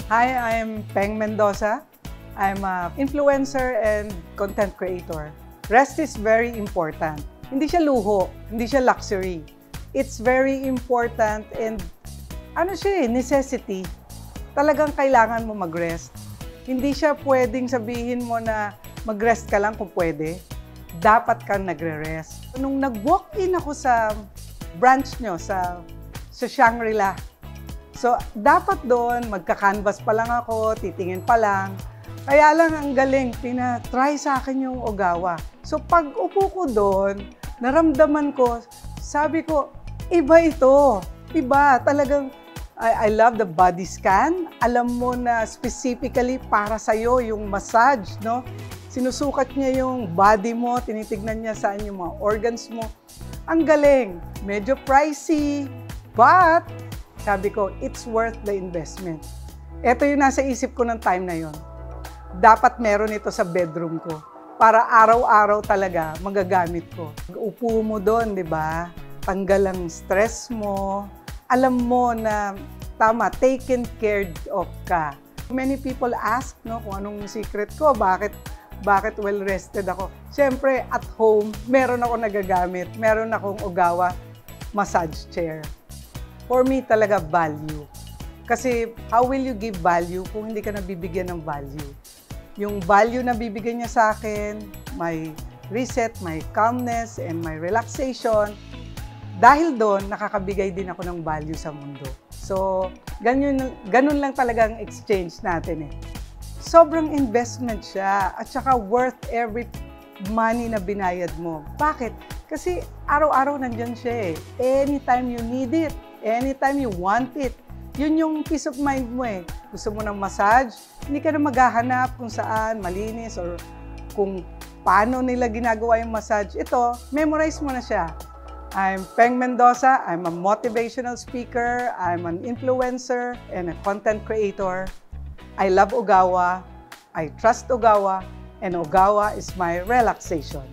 Hi, I'm Peng Mendoza. I'm an influencer and content creator. Rest is very important. Hindi siya luho, hindi siya luxury. It's very important and necessity. Talagang kailangan mo mag-rest. Hindi siya pwedeng sabihin mo na mag-rest ka lang kung pwede. Dapat kang nagre-rest. Nung nag-walk-in ako sa branch nyo, sa Shangri-La, so, dapat doon, magka-canvas pa lang ako, titingin pa lang. Kaya lang ang galing, tina-try sa akin yung Ogawa. So, pag upo ko doon, naramdaman ko, sabi ko, iba ito. Iba, talagang, I love the body scan. Alam mo na specifically para sa'yo yung massage, no? Sinusukat niya yung body mo, tinitignan niya saan yung mga organs mo. Ang galing, medyo pricey, but sabi ko, it's worth the investment. Ito yung nasa isip ko ng time na yon. Dapat meron ito sa bedroom ko para araw-araw talaga magagamit ko. Upo mo doon, di ba? Tanggal ang stress mo. Alam mo na tama, taken care of ka. Many people ask, no, kung anong secret ko, bakit well-rested ako. Siyempre, at home, meron ako nagagamit. Meron akong Ogawa massage chair. For me, talaga value. Kasi how will you give value kung hindi ka nabibigyan ng value? Yung value na bibigyan niya sa akin, my reset, my calmness, and my relaxation, dahil doon, nakakabigay din ako ng value sa mundo. So, ganun lang talaga ang exchange natin eh. Sobrang investment siya at saka worth every money na binayad mo. Bakit? Kasi araw-araw nandyan siya eh. Anytime you need it. Anytime you want it. Yun yung peace of mind mo eh. Gusto mo ng massage, hindi ka na maghahanap kung saan, malinis, or kung paano nila ginagawa yung massage. Ito, memorize mo na siya. I'm Peng Mendoza. I'm a motivational speaker. I'm an influencer and a content creator. I love Ogawa. I trust Ogawa. And Ogawa is my relaxation.